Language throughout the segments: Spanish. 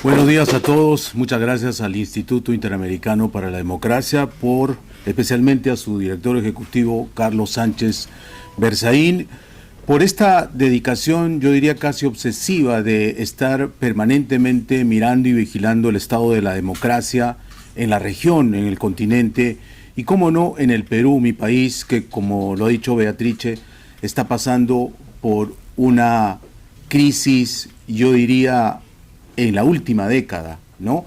Buenos días a todos. Muchas gracias al Instituto Interamericano para la Democracia, especialmente a su director ejecutivo, Carlos Sánchez Berzaín, por esta dedicación, yo diría casi obsesiva, de estar permanentemente mirando y vigilando el estado de la democracia en la región, en el continente y, cómo no, en el Perú, mi país, que, como lo ha dicho Beatrice, está pasando por una crisis, yo diría, en la última década, ¿no?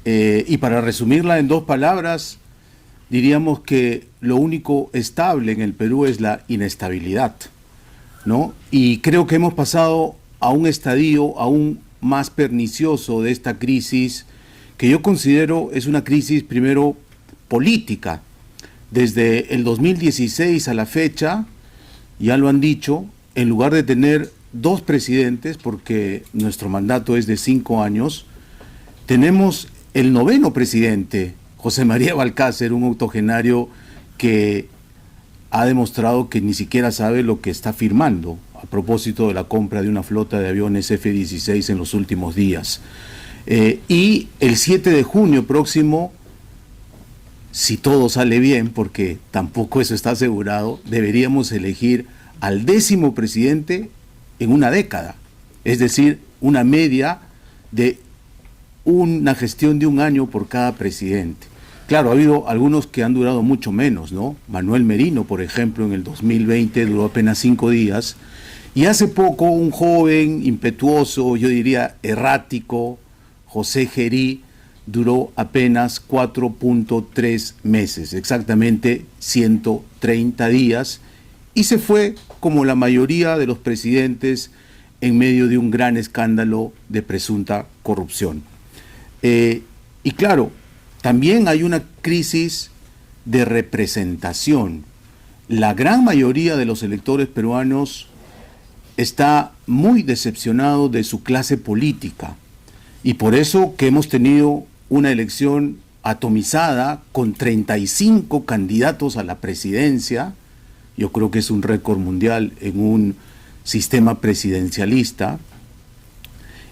Y para resumirla en dos palabras, diríamos que lo único estable en el Perú es la inestabilidad, ¿no? Y creo que hemos pasado a un estadio aún más pernicioso de esta crisis, que yo considero es una crisis primero política. Desde el 2016 a la fecha, ya lo han dicho, en lugar de tener dos presidentes, porque nuestro mandato es de 5 años, tenemos el noveno presidente, José María Balcácer, un octogenario que ha demostrado que ni siquiera sabe lo que está firmando a propósito de la compra de una flota de aviones F-16 en los últimos días. Y el 7 de junio próximo, si todo sale bien, porque tampoco eso está asegurado, deberíamos elegir al 10º presidente en una década, es decir, una media de una gestión de 1 año por cada presidente. Claro, ha habido algunos que han durado mucho menos, ¿no? Manuel Merino, por ejemplo, en el 2020 duró apenas 5 días, y hace poco un joven, impetuoso, yo diría errático, José Gerí, duró apenas 4.3 meses, exactamente 130 días, y se fue como la mayoría de los presidentes en medio de un gran escándalo de presunta corrupción. Y claro, también hay una crisis de representación. La gran mayoría de los electores peruanos está muy decepcionado de su clase política, y por eso que hemos tenido una elección atomizada con 35 candidatos a la presidencia. Yo creo que es un récord mundial en un sistema presidencialista.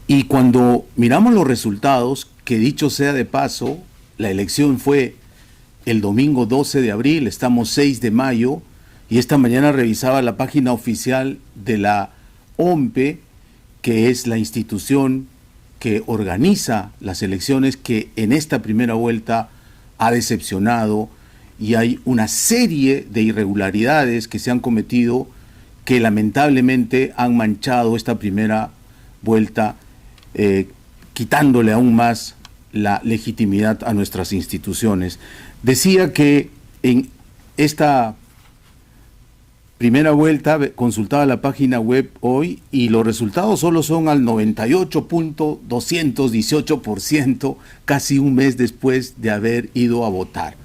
Y cuando miramos los resultados, que dicho sea de paso, la elección fue el domingo 12 de abril, estamos 6 de mayo, y esta mañana revisaba la página oficial de la OMPE, que es la institución que organiza las elecciones, que en esta primera vuelta ha decepcionado, y hay una serie de irregularidades que se han cometido que lamentablemente han manchado esta primera vuelta, quitándole aún más la legitimidad a nuestras instituciones. Decía que en esta primera vuelta consultaba la página web hoy y los resultados solo son al 98.218%, casi un mes después de haber ido a votar.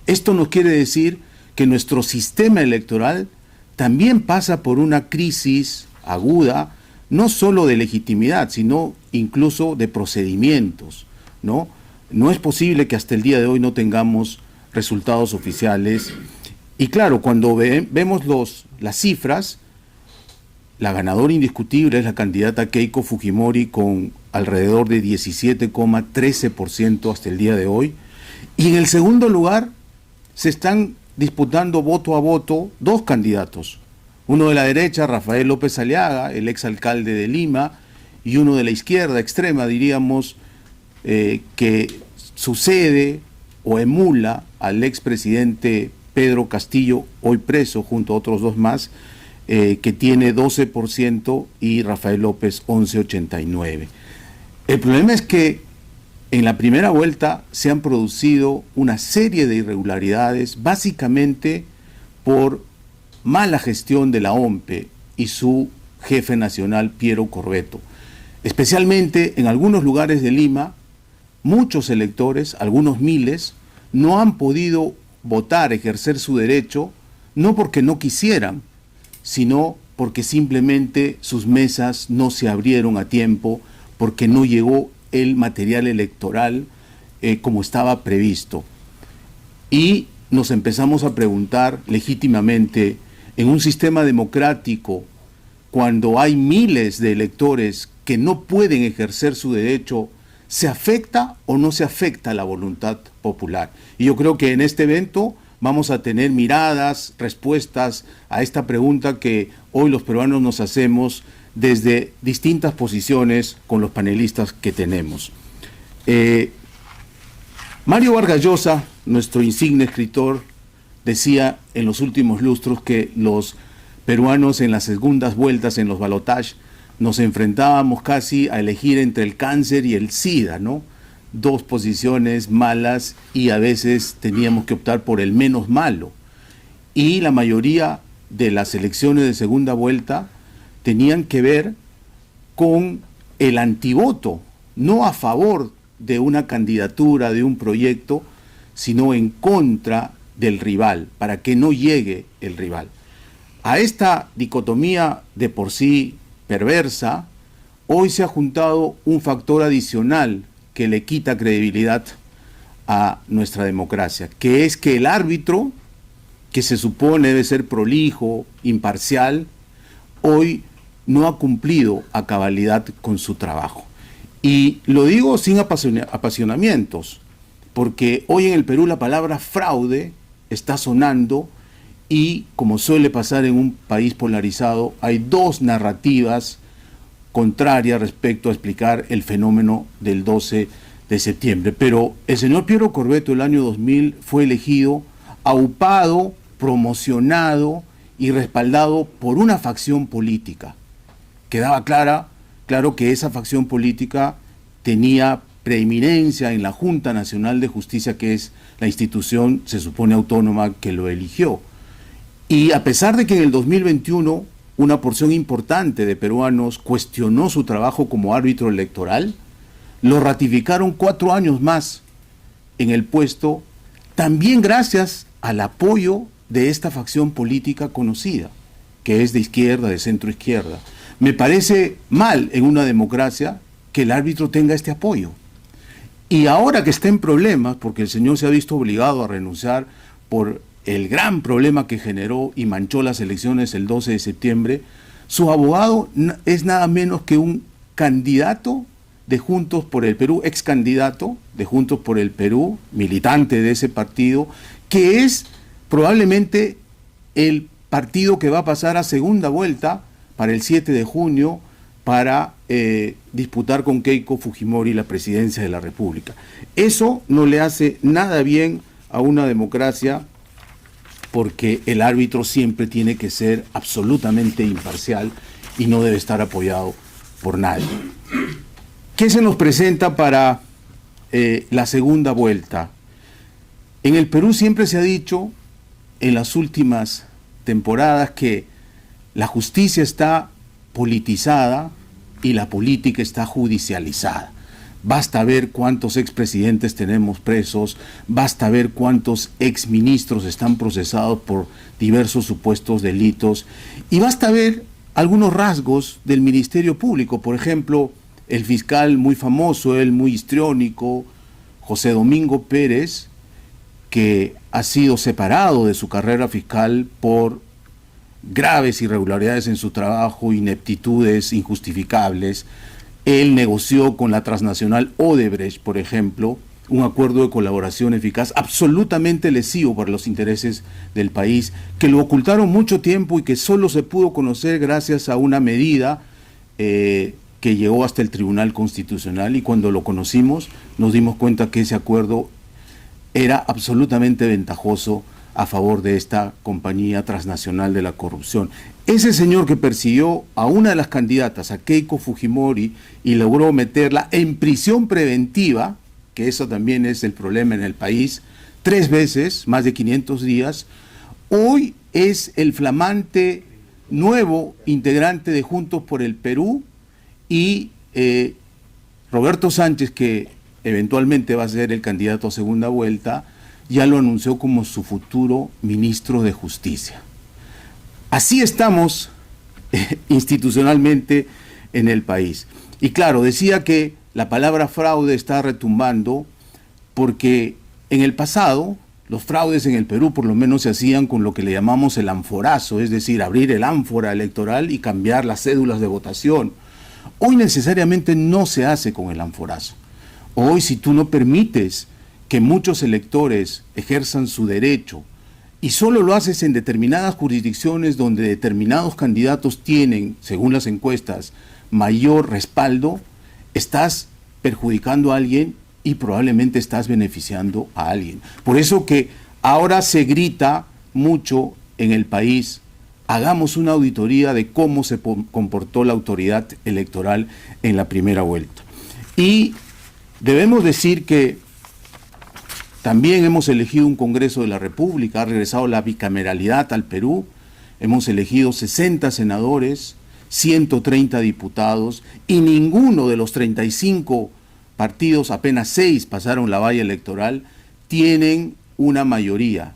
Esto nos quiere decir que nuestro sistema electoral también pasa por una crisis aguda, no solo de legitimidad, sino incluso de procedimientos, ¿no? No es posible que hasta el día de hoy no tengamos resultados oficiales. Y claro, cuando vemos las cifras, la ganadora indiscutible es la candidata Keiko Fujimori con alrededor de 17,13% hasta el día de hoy. Y en el segundo lugar se están disputando voto a voto dos candidatos. Uno de la derecha, Rafael López Aliaga, el exalcalde de Lima, y uno de la izquierda extrema, diríamos, que sucede o emula al expresidente Pedro Castillo, hoy preso, junto a otros dos más, que tiene 12% y Rafael López 11,89%. El problema es que en la primera vuelta se han producido una serie de irregularidades, básicamente por mala gestión de la OMPE y su jefe nacional, Piero Corbeto. Especialmente en algunos lugares de Lima, muchos electores, algunos miles, no han podido votar, ejercer su derecho, no porque no quisieran, sino porque simplemente sus mesas no se abrieron a tiempo, porque no llegó el material electoral como estaba previsto. Y nos empezamos a preguntar legítimamente, en un sistema democrático, cuando hay miles de electores que no pueden ejercer su derecho ¿Se afecta o no se afecta la voluntad popular? Y yo creo que en este evento vamos a tener miradas, respuestas a esta pregunta que hoy los peruanos nos hacemos desde distintas posiciones con los panelistas que tenemos. Mario Vargas Llosa, nuestro insigne escritor, decía en los últimos lustros que los peruanos en las segundas vueltas, en los balotajes, nos enfrentábamos casi a elegir entre el cáncer y el SIDA, ¿no? Dos posiciones malas y a veces teníamos que optar por el menos malo. Y la mayoría de las elecciones de segunda vuelta tenían que ver con el antivoto, no a favor de una candidatura, de un proyecto, sino en contra del rival, para que no llegue el rival. A esta dicotomía de por sí perversa, hoy se ha juntado un factor adicional que le quita credibilidad a nuestra democracia, que es que el árbitro, que se supone debe ser prolijo, imparcial, hoy no ha cumplido a cabalidad con su trabajo. Y lo digo sin apasionamientos, porque hoy en el Perú la palabra fraude está sonando y, como suele pasar en un país polarizado, hay dos narrativas contrarias respecto a explicar el fenómeno del 12 de septiembre. Pero el señor Piero Corvetto el año 2000 fue elegido, aupado, promocionado y respaldado por una facción política. Quedaba claro que esa facción política tenía preeminencia en la Junta Nacional de Justicia, que es la institución, se supone, autónoma que lo eligió. Y a pesar de que en el 2021 una porción importante de peruanos cuestionó su trabajo como árbitro electoral, lo ratificaron 4 años más en el puesto, también gracias al apoyo de esta facción política conocida, que es de izquierda, de centro izquierda. Me parece mal en una democracia que el árbitro tenga este apoyo. Y ahora que está en problemas, porque el señor se ha visto obligado a renunciar por el gran problema que generó y manchó las elecciones el 12 de septiembre, su abogado es nada menos que un candidato de Juntos por el Perú, ex candidato de Juntos por el Perú, militante de ese partido, que es probablemente el partido que va a pasar a segunda vuelta para el 7 de junio para disputar con Keiko Fujimori la presidencia de la República. Eso no le hace nada bien a una democracia, porque el árbitro siempre tiene que ser absolutamente imparcial y no debe estar apoyado por nadie. ¿Qué se nos presenta para la segunda vuelta? En el Perú siempre se ha dicho, en las últimas temporadas, que la justicia está politizada y la política está judicializada. Basta ver cuántos expresidentes tenemos presos, basta ver cuántos exministros están procesados por diversos supuestos delitos, y basta ver algunos rasgos del Ministerio Público. Por ejemplo, el fiscal muy famoso, el muy histriónico, José Domingo Pérez, que ha sido separado de su carrera fiscal por graves irregularidades en su trabajo, ineptitudes injustificables. Él negoció con la transnacional Odebrecht, por ejemplo, un acuerdo de colaboración eficaz absolutamente lesivo para los intereses del país, que lo ocultaron mucho tiempo y que solo se pudo conocer gracias a una medida que llegó hasta el Tribunal Constitucional, y cuando lo conocimos nos dimos cuenta que ese acuerdo era absolutamente ventajoso a favor de esta compañía transnacional de la corrupción. Ese señor que persiguió a una de las candidatas, a Keiko Fujimori, y logró meterla en prisión preventiva, que eso también es el problema en el país, 3 veces, más de 500 días, hoy es el flamante nuevo integrante de Juntos por el Perú, y Roberto Sánchez, que eventualmente va a ser el candidato a segunda vuelta, ya lo anunció como su futuro ministro de Justicia. Así estamos institucionalmente en el país. Y claro, decía que la palabra fraude está retumbando porque en el pasado los fraudes en el Perú por lo menos se hacían con lo que le llamamos el anforazo, es decir, abrir el ánfora electoral y cambiar las cédulas de votación. Hoy necesariamente no se hace con el anforazo. Hoy, si tú no permites que muchos electores ejerzan su derecho y solo lo haces en determinadas jurisdicciones donde determinados candidatos tienen, según las encuestas, mayor respaldo, estás perjudicando a alguien y probablemente estás beneficiando a alguien. Por eso que ahora se grita mucho en el país: hagamos una auditoría de cómo se comportó la autoridad electoral en la primera vuelta. Y debemos decir que también hemos elegido un Congreso de la República, ha regresado la bicameralidad al Perú, hemos elegido 60 senadores, 130 diputados, y ninguno de los 35 partidos, apenas 6 pasaron la valla electoral, tienen una mayoría.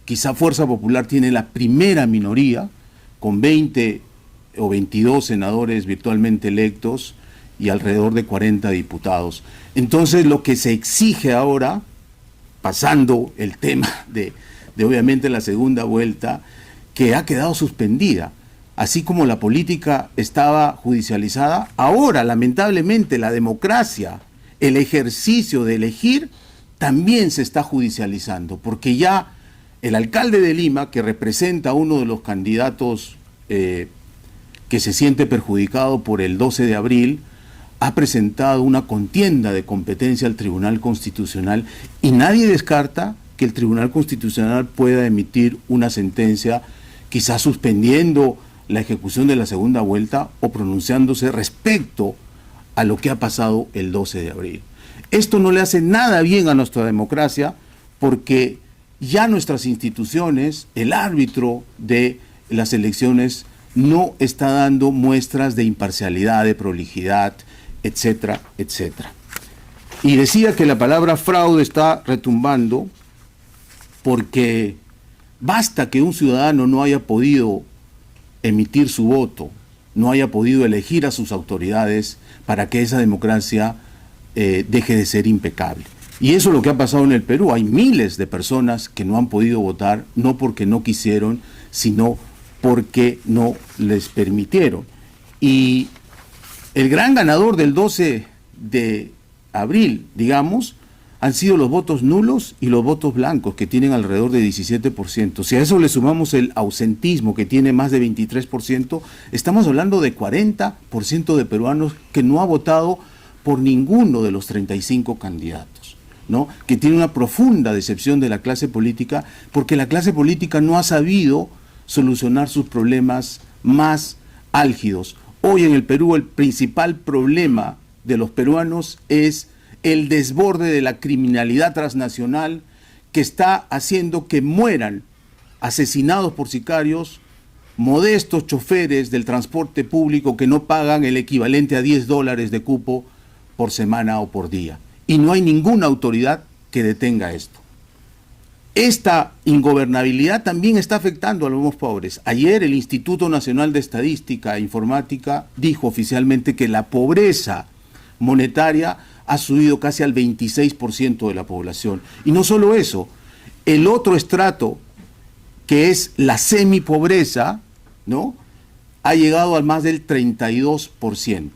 Quizá Fuerza Popular tiene la primera minoría, con 20 o 22 senadores virtualmente electos y alrededor de 40 diputados. Entonces, lo que se exige ahora, pasando el tema de obviamente la segunda vuelta, que ha quedado suspendida, así como la política estaba judicializada, ahora lamentablemente la democracia, el ejercicio de elegir, también se está judicializando, porque ya el alcalde de Lima, que representa a uno de los candidatos que se siente perjudicado por el 12 de abril, ha presentado una contienda de competencia al Tribunal Constitucional, y nadie descarta que el Tribunal Constitucional pueda emitir una sentencia, quizás suspendiendo la ejecución de la segunda vuelta o pronunciándose respecto a lo que ha pasado el 12 de abril. Esto no le hace nada bien a nuestra democracia, porque ya nuestras instituciones, el árbitro de las elecciones, no está dando muestras de imparcialidad, de prolijidad, etcétera, etcétera. Y decía que la palabra fraude está retumbando porque basta que un ciudadano no haya podido emitir su voto, no haya podido elegir a sus autoridades para que esa democracia deje de ser impecable. Y eso es lo que ha pasado en el Perú. Hay miles de personas que no han podido votar, no porque no quisieron, sino porque no les permitieron. Y el gran ganador del 12 de abril, digamos, han sido los votos nulos y los votos blancos, que tienen alrededor de 17%. Si a eso le sumamos el ausentismo, que tiene más de 23%, estamos hablando de 40% de peruanos que no ha votado por ninguno de los 35 candidatos, ¿no? Que tiene una profunda decepción de la clase política, porque la clase política no ha sabido solucionar sus problemas más álgidos. Hoy en el Perú el principal problema de los peruanos es el desborde de la criminalidad transnacional, que está haciendo que mueran asesinados por sicarios modestos choferes del transporte público que no pagan el equivalente a $10 de cupo por semana o por día. Y no hay ninguna autoridad que detenga esto. Esta ingobernabilidad también está afectando a los más pobres. Ayer el Instituto Nacional de Estadística e Informática dijo oficialmente que la pobreza monetaria ha subido casi al 26% de la población. Y no solo eso, el otro estrato, que es la semipobreza, ¿no?, ha llegado al más del 32%,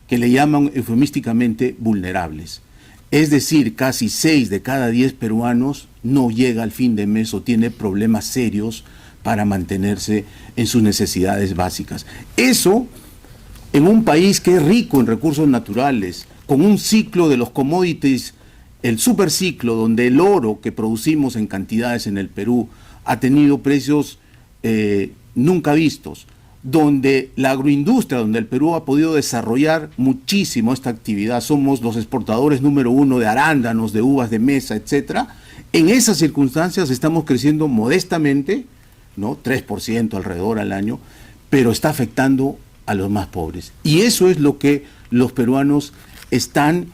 que le llaman eufemísticamente vulnerables. Es decir, casi 6 de cada 10 peruanos no llega al fin de mes o tiene problemas serios para mantenerse en sus necesidades básicas. Eso, en un país que es rico en recursos naturales, con un ciclo de los commodities, el superciclo, donde el oro que producimos en cantidades en el Perú ha tenido precios nunca vistos, donde la agroindustria, donde el Perú ha podido desarrollar muchísimo esta actividad, somos los exportadores número 1 de arándanos, de uvas de mesa, etcétera. En esas circunstancias estamos creciendo modestamente, ¿no?, 3% alrededor al año, pero está afectando a los más pobres. Y eso es lo que los peruanos están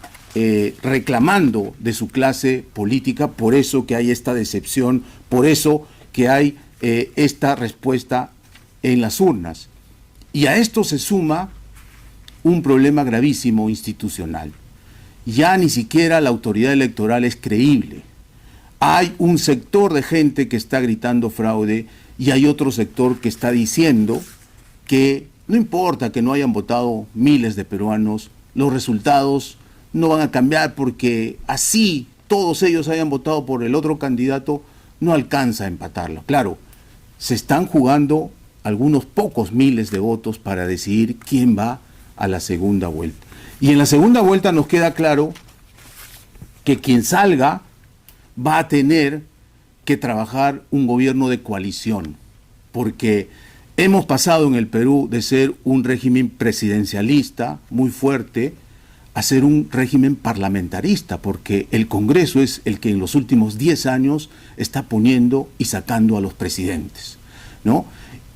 reclamando de su clase política, por eso que hay esta decepción, por eso que hay esta respuesta en las urnas. Y a esto se suma un problema gravísimo institucional. Ya ni siquiera la autoridad electoral es creíble. Hay un sector de gente que está gritando fraude y hay otro sector que está diciendo que no importa que no hayan votado miles de peruanos, los resultados no van a cambiar porque así todos ellos hayan votado por el otro candidato, no alcanza a empatarlo. Claro, se están jugando algunos pocos miles de votos para decidir quién va a la segunda vuelta. Y en la segunda vuelta nos queda claro que quien salga va a tener que trabajar un gobierno de coalición, porque hemos pasado en el Perú de ser un régimen presidencialista muy fuerte a ser un régimen parlamentarista, porque el Congreso es el que en los últimos 10 años está poniendo y sacando a los presidentes, ¿no?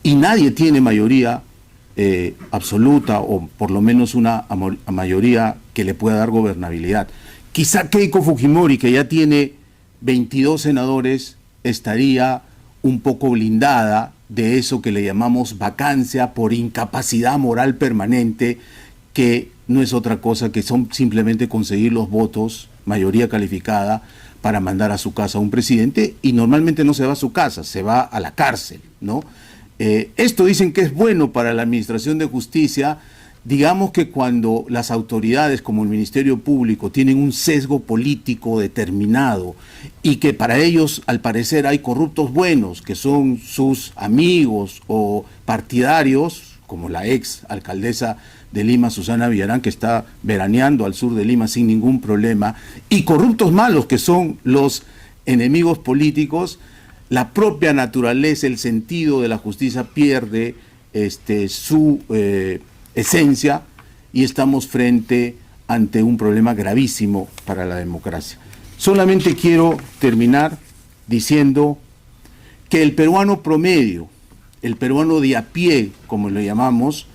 Y nadie tiene mayoría absoluta, o por lo menos una mayoría que le pueda dar gobernabilidad. Quizá Keiko Fujimori, que ya tiene 22 senadores, estaría un poco blindada de eso que le llamamos vacancia por incapacidad moral permanente, que no es otra cosa que son simplemente conseguir los votos, mayoría calificada, para mandar a su casa a un presidente, y normalmente no se va a su casa, se va a la cárcel, ¿no? Esto dicen que es bueno para la administración de justicia. Digamos que cuando las autoridades como el Ministerio Público tienen un sesgo político determinado y que para ellos al parecer hay corruptos buenos que son sus amigos o partidarios, como la ex alcaldesa de Lima, Susana Villarán, que está veraneando al sur de Lima sin ningún problema, y corruptos malos que son los enemigos políticos, la propia naturaleza, el sentido de la justicia pierde su esencia, y estamos ante un problema gravísimo para la democracia. Solamente quiero terminar diciendo que el peruano promedio, el peruano de a pie, como lo llamamos,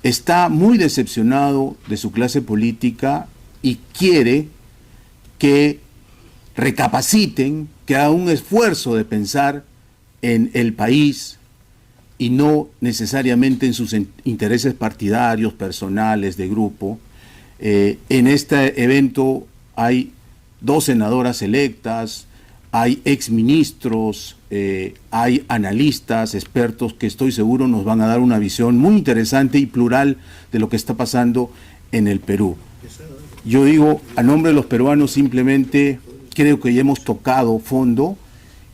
está muy decepcionado de su clase política y quiere que recapaciten, que hagan un esfuerzo de pensar en el país y no necesariamente en sus intereses partidarios, personales, de grupo. En este evento hay 2 senadoras electas, hay exministros, hay analistas, expertos que estoy seguro nos van a dar una visión muy interesante y plural de lo que está pasando en el Perú. Yo digo, a nombre de los peruanos, simplemente creo que ya hemos tocado fondo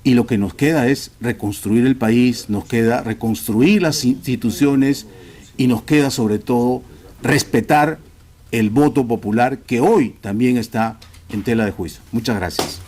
y lo que nos queda es reconstruir el país, nos queda reconstruir las instituciones y nos queda sobre todo respetar el voto popular, que hoy también está en tela de juicio. Muchas gracias.